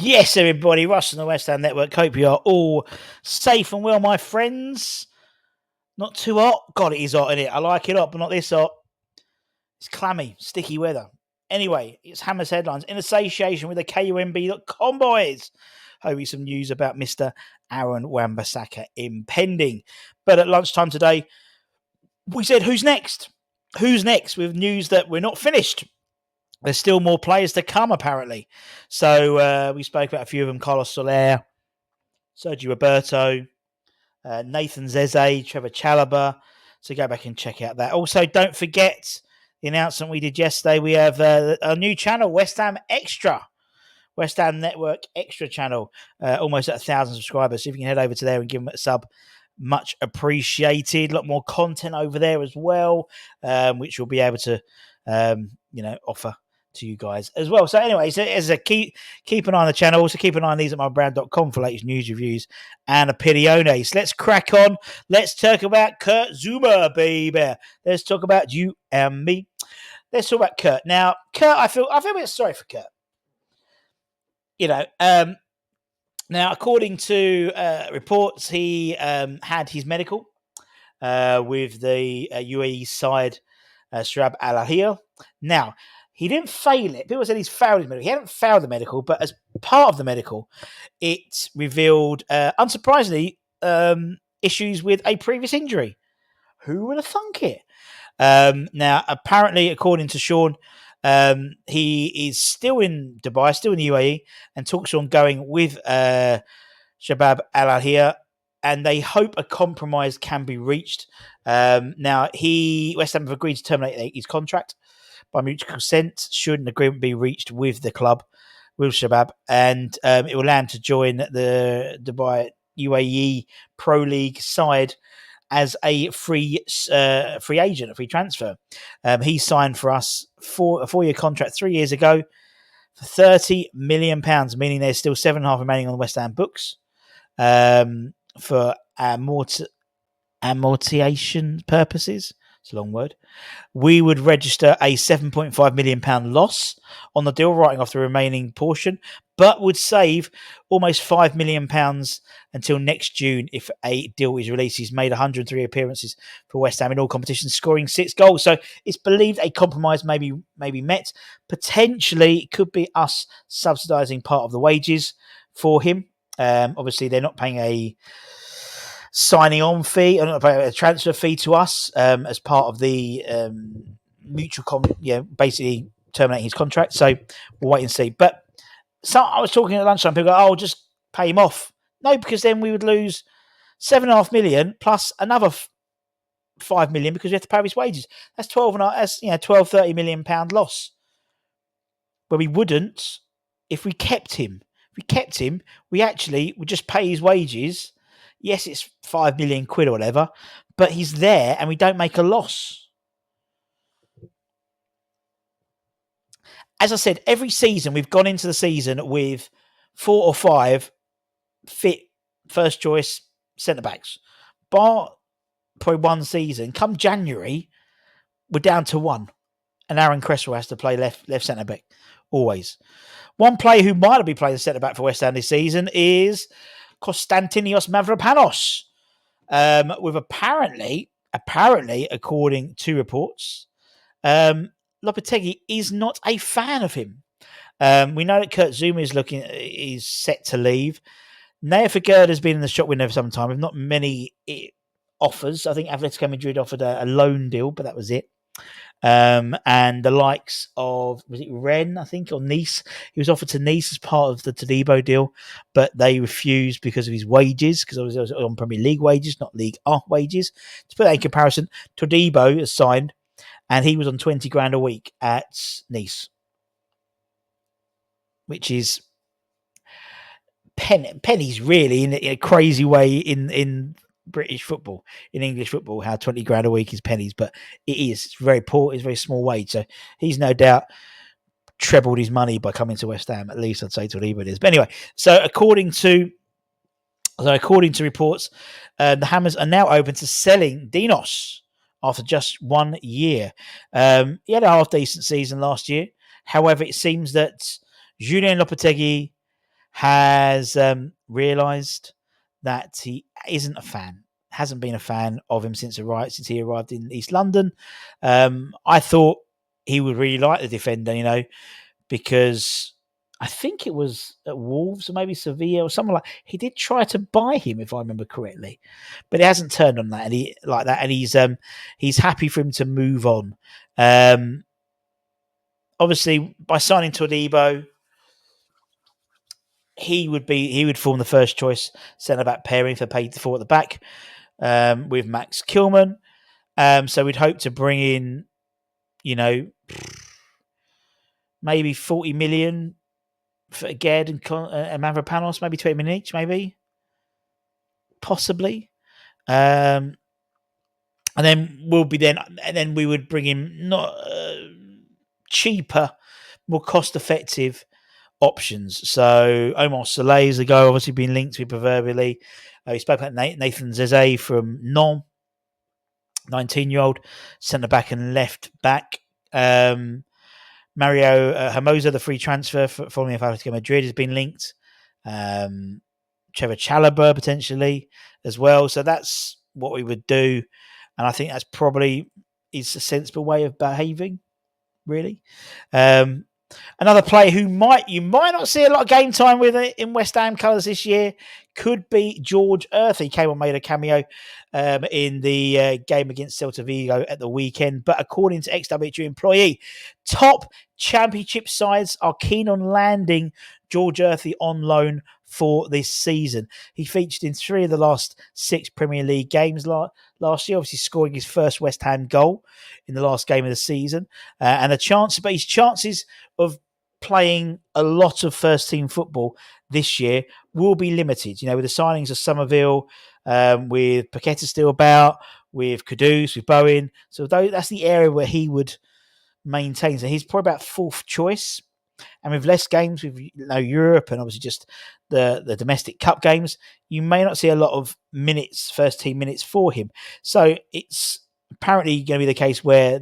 Yes, everybody, Russ and the West Ham Network. Hope you are all safe and well, my friends. Not too hot. God, it is hot, isn't it? I like it hot, but not this hot. It's clammy, sticky weather. Anyway, it's Hammers Headlines in association with the KUMB.com boys. Hopefully some news about Mr. Aaron Wan-Bissaka impending. But at lunchtime today, we said, who's next? Who's next with news that we're not finished? There's still more players to come, apparently. So we spoke about a few of them. Carlos Soler, Sergio Roberto, Nathan Zeze, Trevor Chalobah. So go back and check out that. Also, don't forget the announcement we did yesterday. We have a new channel, West Ham Extra. West Ham Network Extra channel. Almost at 1,000 subscribers. So if you can head over to there and give them a sub, much appreciated. A lot more content over there as well, which we'll be able to offer to you guys as well. So anyways, keep an eye on the channel. Also keep an eye on these at mybrand.com for latest news, reviews, and opiniones. Let's crack on. Let's talk about Kurt Zuma, baby. Let's talk about you and me. Let's talk about Kurt. Now, Kurt, I feel a bit sorry for Kurt. Now, according to reports, he had his medical with the UAE side, Sharab Al-Ahir. Now, he didn't fail it. People said he's failed his medical. He hadn't failed the medical, but as part of the medical, it revealed, unsurprisingly, issues with a previous injury. Who would have thunk it? Now, apparently, according to Sean, he is still in Dubai, still in the UAE, and talks are ongoing with Shabab Al-Ahir, and they hope a compromise can be reached. Now, West Ham have agreed to terminate his contract by mutual consent should an agreement be reached with the club, with Shabab, and it will allow him to join the Dubai UAE Pro League side as a free agent, a free transfer. He signed for us for a 4-year contract 3 years ago for £30 million, meaning there's still 7.5 remaining on the West Ham books for amortization purposes. It's a long word. We would register a £7.5 million loss on the deal, writing off the remaining portion, but would save almost £5 million until next June if a deal is released. He's made 103 appearances for West Ham in all competitions, scoring 6 goals. So it's believed a compromise may be met. Potentially, it could be us subsidising part of the wages for him. Obviously, they're not paying a signing on fee, a transfer fee to us as part of the mutual, basically terminating his contract. So we'll wait and see. But I was talking at lunchtime. People go, just pay him off. No, because then we would lose $7.5 million plus another £5 million because we have to pay his wages. That's 30 million pound loss. But we wouldn't if we kept him. If we kept him, we actually would just pay his wages. Yes, it's £5 million or whatever, but he's there and we don't make a loss. As I said, every season we've gone into the season with 4 or 5 fit first choice centre backs. Bar probably one season, come January, we're down to 1. And Aaron Cresswell has to play left centre back, always. One player who might be playing centre back for West Ham this season is Konstantinos Mavropanos, with apparently, according to reports, Lopetegui is not a fan of him. We know that Kurt Zuma is set to leave. Naya Figueroa has been in the shop window for some time with not many offers. I think Atletico Madrid offered a loan deal, but that was it. And the likes of, was it Rennes, I think, or Nice? He was offered to Nice as part of the Todibo deal, but they refused because of his wages, because I was on Premier League wages, not League R wages. To put that in comparison, Todibo has signed, and he was on 20 grand a week at Nice, which is pennies, really, in a crazy way in British football, in English football, how 20 grand a week is pennies, but it's very poor, it's a very small wage. So he's no doubt trebled his money by coming to West Ham, at least I'd say to whatever it is. But anyway, so according to reports, the Hammers are now open to selling Dinos after just 1 year. He had a half-decent season last year. However, it seems that Julien Lopetegui has realised that he isn't a fan, hasn't been a fan of him since he arrived in East London. I thought he would really like the defender, because I think it was at Wolves or maybe Sevilla or something like. He did try to buy him, if I remember correctly, but he hasn't turned on that, and he's happy for him to move on. Obviously, by signing Todibo, he would form the first choice centre back pairing for paid for at the back with Max Kilman. So we'd hope to bring in, maybe 40 million for Ged and Mavropanos, maybe 20 million each, maybe, possibly. And then we would bring in not cheaper, more cost effective options. So Omar Saleh is a guy obviously been linked to proverbially. We spoke about Nathan Zeze from Nantes, 19-year-old centre back and left back. Mario Hermosa, the free transfer following Atletico Madrid, has been linked. Trevor Chalobah potentially as well. So that's what we would do, and I think that's probably is a sensible way of behaving. Really. Another player who you might not see a lot of game time with it in West Ham colours this year could be George Earthy. He came on, made a cameo in the game against Celta Vigo at the weekend. But according to XWH employee, top championship sides are keen on landing George Earthy on loan for this season. He featured in 3 of the last 6 Premier League games last year, obviously scoring his first West Ham goal in the last game of the season. And his chances of playing a lot of first team football this year will be limited. With the signings of Somerville, with Paqueta still about, with Kudus, with Bowen. So that's the area where he would maintain. So he's probably about 4th choice. And with less games, with Europe and obviously just the domestic cup games, you may not see a lot of first team minutes for him. So it's apparently going to be the case where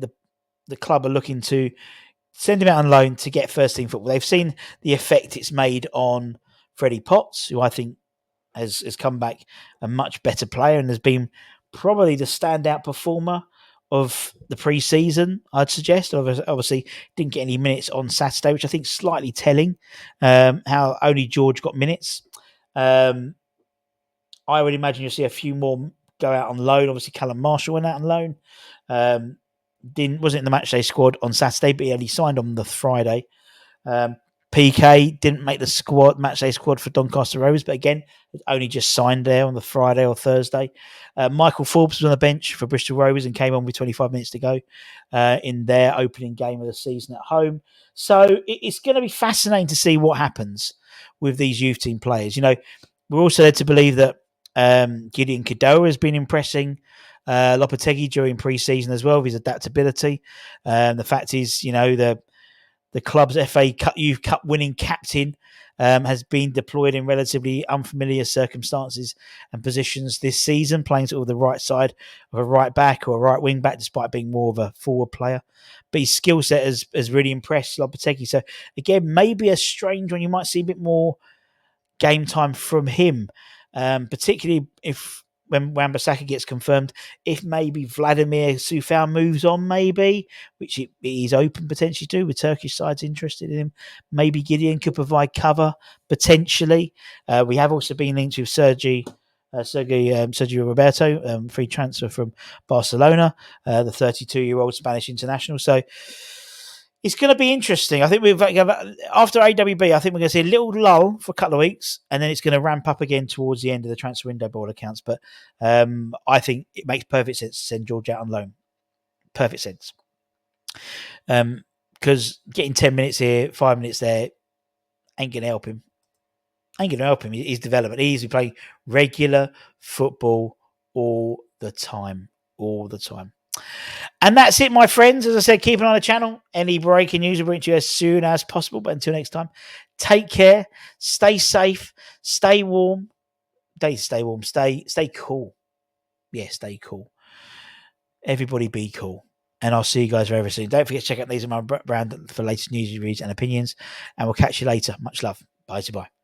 the club are looking to send him out on loan to get first team football. They've seen the effect it's made on Freddie Potts, who I think has come back a much better player and has been probably the standout performer of the pre-season, I'd suggest. Obviously, didn't get any minutes on Saturday, which I think is slightly telling, how only George got minutes. I would imagine you'll see a few more go out on loan. Obviously, Callum Marshall went out on loan. Wasn't in the matchday squad on Saturday, but he only signed on the Friday. PK didn't make the matchday squad for Doncaster Rovers, but again, only just signed there on the Friday or Thursday. Michael Forbes was on the bench for Bristol Rovers and came on with 25 minutes to go in their opening game of the season at home. So it's going to be fascinating to see what happens with these youth team players. We're also led to believe that Gideon Kadoa has been impressing Lopetegui during pre-season as well with his adaptability. The fact is, the club's FA Youth Cup winning captain has been deployed in relatively unfamiliar circumstances and positions this season, playing sort of the right side of a right back or a right wing back, despite being more of a forward player. But his skill set has really impressed Lopetegui. So again, maybe a strange one. You might see a bit more game time from him, particularly when Wan-Bissaka gets confirmed, if maybe Vladimir Coufal moves on, which he's open potentially to, with Turkish sides interested in him. Maybe Gideon could provide cover, potentially. We have also been linked with Sergio Roberto, free transfer from Barcelona, the 32-year-old Spanish international. So it's going to be interesting. I think after AWB, I think we're going to see a little lull for a couple of weeks, and then it's going to ramp up again towards the end of the transfer window, by all accounts. But I think it makes perfect sense to send George out on loan. Perfect sense. Because getting 10 minutes here, 5 minutes there, ain't going to help him. His development. He's playing regular football all the time. And that's it, my friends. As I said, keep an eye on the channel. Any breaking news will bring it to you as soon as possible. But until next time, take care, stay safe, stay warm. Stay cool. Yeah, stay cool. Everybody be cool. And I'll see you guys very soon. Don't forget to check out These Are My Brand for latest news, reviews, and opinions. And we'll catch you later. Much love. Bye to bye.